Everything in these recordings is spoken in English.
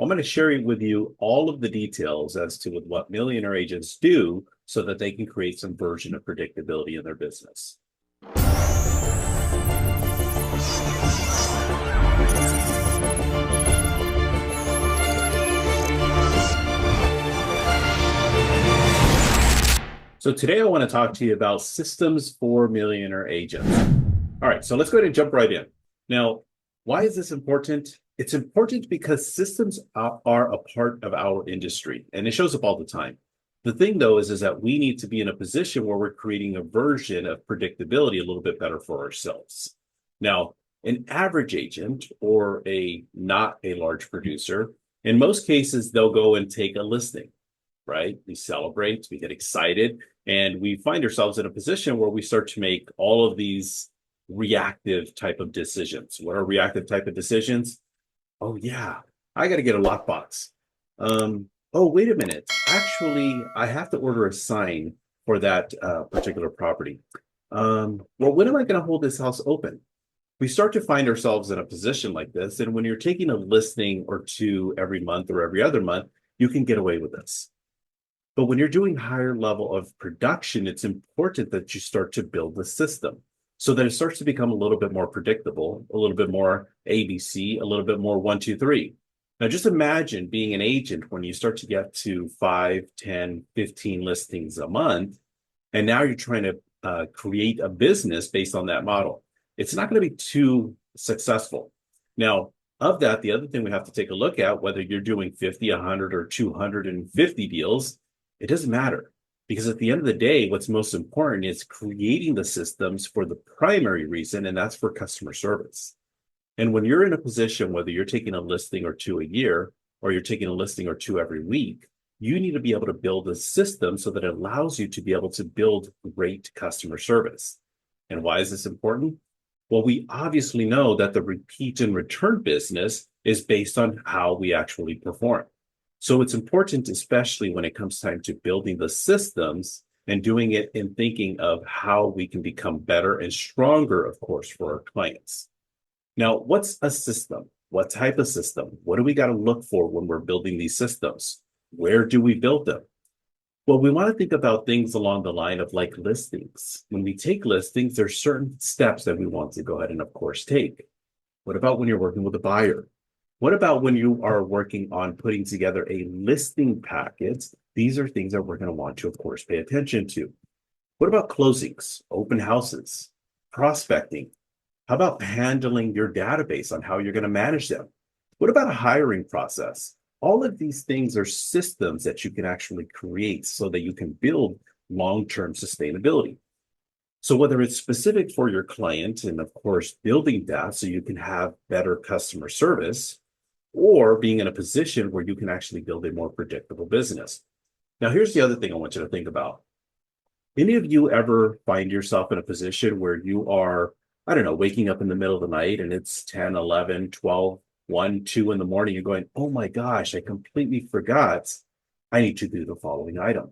I'm going to share with you all of the details as to what millionaire agents do so that they can create some version of predictability in their business. So today I want to talk to you about systems for millionaire agents. All right, so let's go ahead and jump right in. Now, why is this important? It's important because systems are a part of our industry, and it shows up all the time. The thing, though, is that we need to be in a position where we're creating a version of predictability a little bit better for ourselves. Now, an average agent or not a large producer, in most cases, they'll go and take a listing, right? We celebrate, we get excited, and we find ourselves in a position where we start to make all of these reactive type of decisions. What are reactive type of decisions? Oh yeah, I got to get a lockbox. Oh, wait a minute. Actually, I have to order a sign for that particular property. Well, when am I going to hold this house open? We start to find ourselves in a position like this. And when you're taking a listing or two every month or every other month, you can get away with this. But when you're doing higher level of production, it's important that you start to build the system so that it starts to become a little bit more predictable, a little bit more ABC, a little bit more 1, 2, 3. Now, just imagine being an agent when you start to get to 5, 10, 15 listings a month, and now you're trying to create a business based on that model. It's not going to be too successful. Now, of that, the other thing we have to take a look at, whether you're doing 50, 100, or 250 deals, it doesn't matter. Because at the end of the day, what's most important is creating the systems for the primary reason, and that's for customer service. And when you're in a position, whether you're taking a listing or two a year, or you're taking a listing or two every week, you need to be able to build a system so that it allows you to be able to build great customer service. And why is this important? Well, we obviously know that the repeat and return business is based on how we actually perform. So it's important, especially when it comes time to building the systems and doing it in thinking of how we can become better and stronger, of course, for our clients. Now, what's a system? What type of system? What do we got to look for when we're building these systems? Where do we build them? Well, we want to think about things along the line of like listings. When we take listings, there's certain steps that we want to go ahead and, of course, take. What about when you're working with a buyer? What about when you are working on putting together a listing packet? These are things that we're going to want to, of course, pay attention to. What about closings, open houses, prospecting? How about handling your database on how you're going to manage them? What about a hiring process? All of these things are systems that you can actually create so that you can build long-term sustainability. So whether it's specific for your client and, of course, building that so you can have better customer service, or being in a position where you can actually build a more predictable business. Now, here's the other thing I want you to think about. Any of you ever find yourself in a position where you are, I don't know, waking up in the middle of the night and it's 10, 11, 12, 1, 2 in the morning, you're going, oh my gosh, I completely forgot I need to do the following item.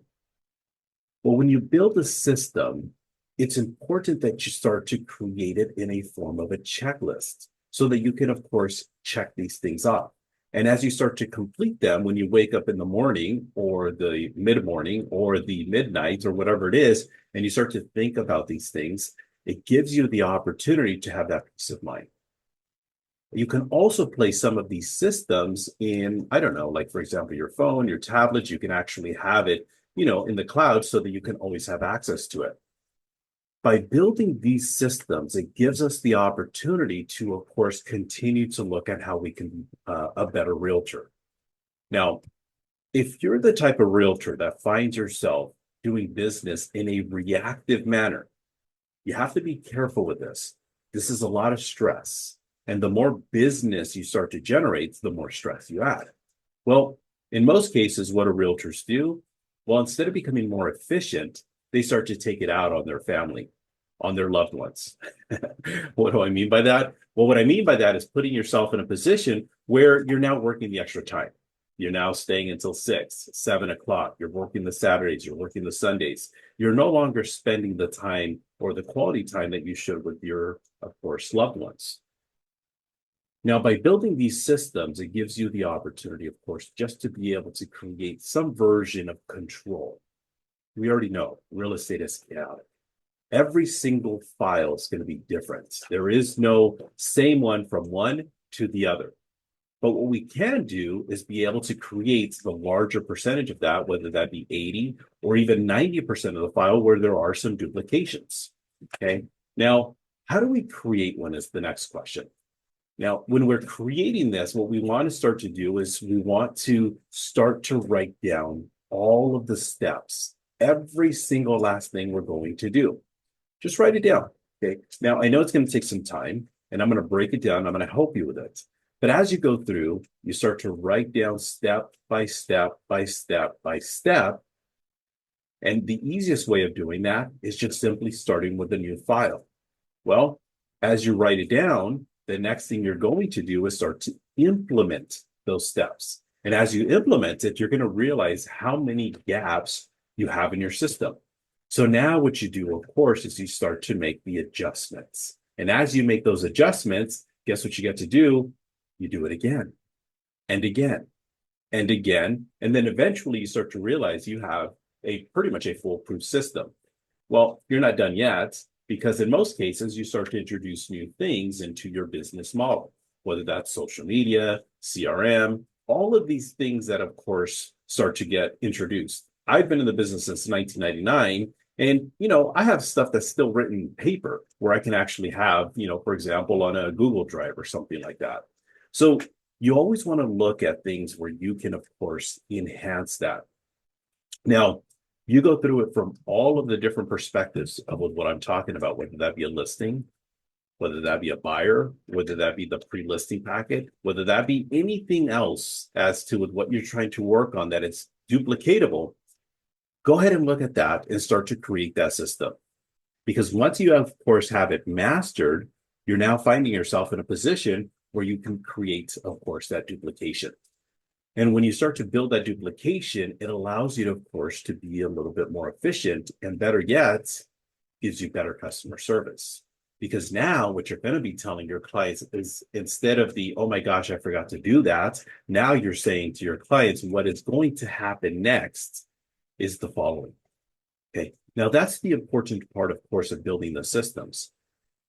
Well, when you build a system, it's important that you start to create it in a form of a checklist so that you can, of course, check these things off. And as you start to complete them, when you wake up in the morning or the mid-morning or the midnight or whatever it is, and you start to think about these things, it gives you the opportunity to have that peace of mind. You can also place some of these systems in, I don't know, like, for example, your phone, your tablet, you can actually have it, in the cloud so that you can always have access to it. By building these systems, it gives us the opportunity to, of course, continue to look at how we can be a better realtor. Now, if you're the type of realtor that finds yourself doing business in a reactive manner, you have to be careful with this. This is a lot of stress. And the more business you start to generate, the more stress you add. Well, in most cases, what do realtors do? Well, instead of becoming more efficient, they start to take it out on their family, on their loved ones. What do I mean by that? Well, what I mean by that is putting yourself in a position where you're now working the extra time. You're now staying until 6, 7 o'clock. You're working the Saturdays. You're working the Sundays. You're no longer spending the time or the quality time that you should with your, of course, loved ones. Now, by building these systems, it gives you the opportunity, of course, just to be able to create some version of control. We already know real estate is chaotic. Every single file is going to be different. There is no same one from one to the other. But what we can do is be able to create the larger percentage of that, whether that be 80 or even 90% of the file where there are some duplications. Okay. Now, how do we create one is the next question. Now, when we're creating this, what we want to start to do is we want to start to write down all of the steps, every single last thing we're going to do. Just write it down. Okay. Now, I know it's going to take some time and I'm going to break it down. I'm going to help you with it. But as you go through, you start to write down step by step by step by step. And the easiest way of doing that is just simply starting with a new file. Well, as you write it down, the next thing you're going to do is start to implement those steps. And as you implement it, you're going to realize how many gaps you have in your system. So now what you do, of course, is you start to make the adjustments. And as you make those adjustments, guess what you get to do? You do it again and again and again. And then eventually you start to realize you have pretty much a foolproof system. Well, you're not done yet, because in most cases, you start to introduce new things into your business model, whether that's social media, CRM, all of these things that, of course, start to get introduced. I've been in the business since 1999. And, I have stuff that's still written in paper where I can actually have, for example, on a Google Drive or something like that. So you always want to look at things where you can, of course, enhance that. Now, you go through it from all of the different perspectives of what I'm talking about, whether that be a listing, whether that be a buyer, whether that be the pre-listing packet, whether that be anything else as to what you're trying to work on that it's duplicatable. Go ahead and look at that and start to create that system. Because once you, of course, have it mastered, you're now finding yourself in a position where you can create, of course, that duplication. And when you start to build that duplication, it allows you to, of course, to be a little bit more efficient, and better yet, gives you better customer service. Because now what you're going to be telling your clients is, instead of the, oh my gosh, I forgot to do that, now you're saying to your clients, what is going to happen next is the following. Okay. Now that's the important part, of course, of building the systems.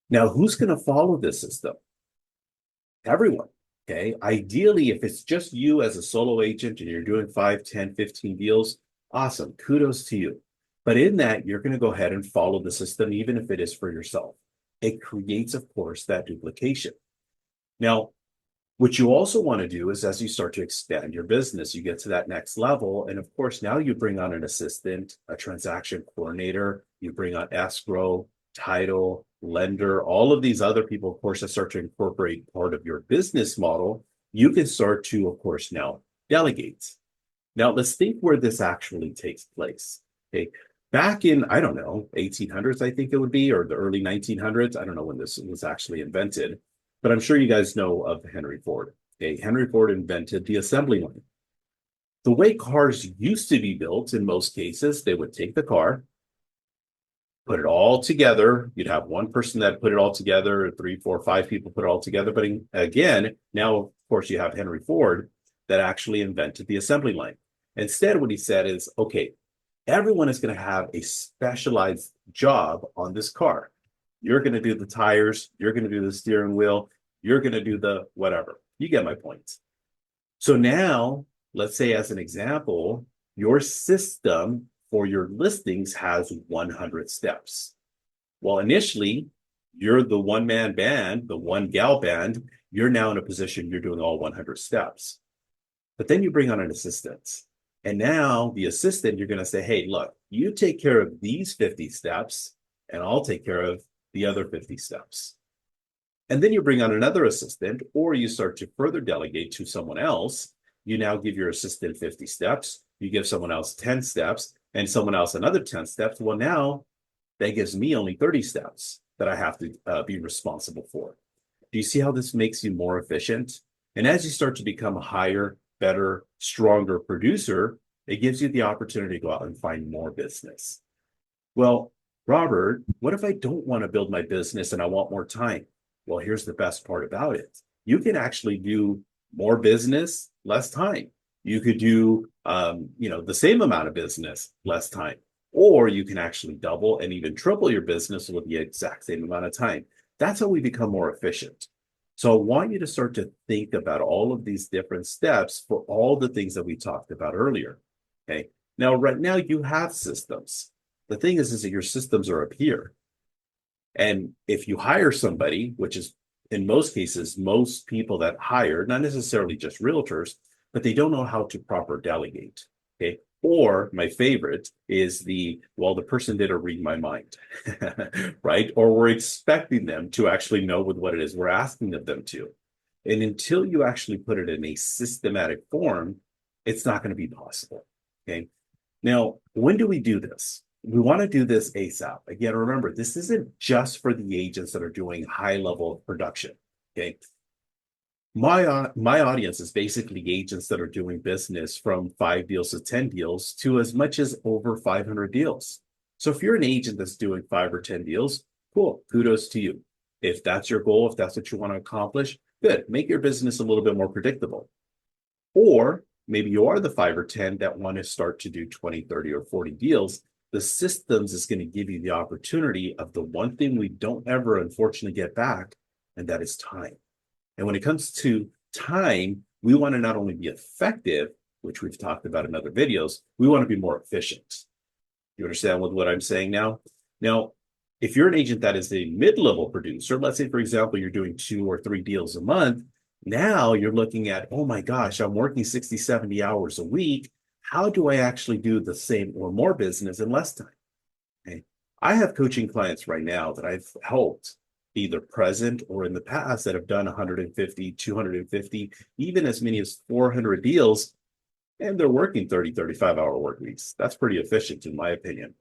Now, who's going to follow this system? Everyone. Okay. Ideally, if it's just you as a solo agent and you're doing 5, 10, 15 deals, awesome. Kudos to you. But in that, you're going to go ahead and follow the system, even if it is for yourself. It creates, of course, that duplication. Now, what you also want to do is, as you start to expand your business, you get to that next level. And of course, now you bring on an assistant, a transaction coordinator, you bring on escrow, title, lender, all of these other people, of course, that start to incorporate part of your business model. You can start to, of course, now delegate. Now, let's think where this actually takes place. Okay. Back in, I don't know, 1800s, I think it would be, or the early 1900s. I don't know when this was actually invented, but I'm sure you guys know of Henry Ford. Okay. Henry Ford invented the assembly line. The way cars used to be built, in most cases, they would take the car, put it all together. You'd have one person that put it all together, 3, 4, 5 people put it all together. But again, now, of course, you have Henry Ford that actually invented the assembly line. Instead, what he said is, okay, everyone is going to have a specialized job on this car. You're going to do the tires. You're going to do the steering wheel. You're going to do the whatever. You get my point. So now, let's say as an example, your system for your listings has 100 steps. Well, initially, you're the one-man band, the one-gal band. You're now in a position you're doing all 100 steps. But then you bring on an assistant. And now the assistant, you're going to say, hey, look, you take care of these 50 steps, and I'll take care of the other 50 steps. And then you bring on another assistant, or you start to further delegate to someone else. You now give your assistant 50 steps. You give someone else 10 steps, and someone else another 10 steps. Well, now that gives me only 30 steps that I have to be responsible for. Do you see how this makes you more efficient? And as you start to become a higher, better, stronger producer, it gives you the opportunity to go out and find more business. Well, Robert, what if I don't want to build my business and I want more time? Well, here's the best part about it. you can actually do more business, less time. You could do, the same amount of business, less time, or you can actually double and even triple your business with the exact same amount of time. That's how we become more efficient. So I want you to start to think about all of these different steps for all the things that we talked about earlier. Okay. Now, right now you have systems. The thing is that your systems are up here. And if you hire somebody, which is in most cases, most people that hire, not necessarily just realtors, but they don't know how to proper delegate. Okay. Or my favorite is the person didn't read my mind, right? Or we're expecting them to actually know what it is we're asking of them to. And until you actually put it in a systematic form, it's not going to be possible. Okay. Now, when do we do this? We want to do this ASAP. Again, remember, this isn't just for the agents that are doing high level production. Okay. My audience is basically agents that are doing business from 5 deals to 10 deals to as much as over 500 deals. So if you're an agent that's doing 5 or 10 deals, cool, kudos to you. If that's your goal, if that's what you want to accomplish, good. Make your business a little bit more predictable. Or maybe you are the 5 or 10 that want to start to do 20, 30, or 40 deals. The systems is going to give you the opportunity of the one thing we don't ever unfortunately get back, and that is time. And when it comes to time, we want to not only be effective, which we've talked about in other videos, we want to be more efficient. You understand what I'm saying now? Now, if you're an agent that is a mid-level producer, let's say, for example, you're doing 2 or 3 deals a month, now you're looking at, oh my gosh, I'm working 60, 70 hours a week. How do I actually do the same or more business in less time? Okay. I have coaching clients right now that I've helped either present or in the past that have done 150, 250, even as many as 400 deals, and they're working 30, 35-hour work weeks. That's pretty efficient in my opinion.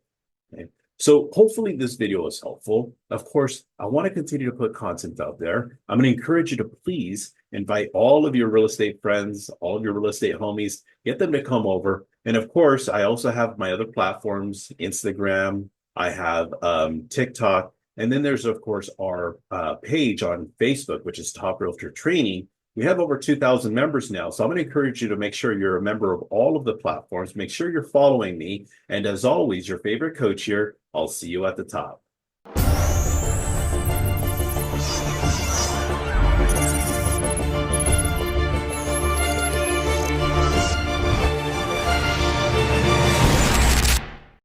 Okay. So hopefully this video is helpful. Of course, I want to continue to put content out there. I'm going to encourage you to please invite all of your real estate friends, all of your real estate homies, get them to come over. And of course, I also have my other platforms, Instagram, I have TikTok, and then there's, of course, our page on Facebook, which is Top Realtor Training. We have over 2,000 members now. So I'm going to encourage you to make sure you're a member of all of the platforms. Make sure you're following me. And as always, your favorite coach here, I'll see you at the top.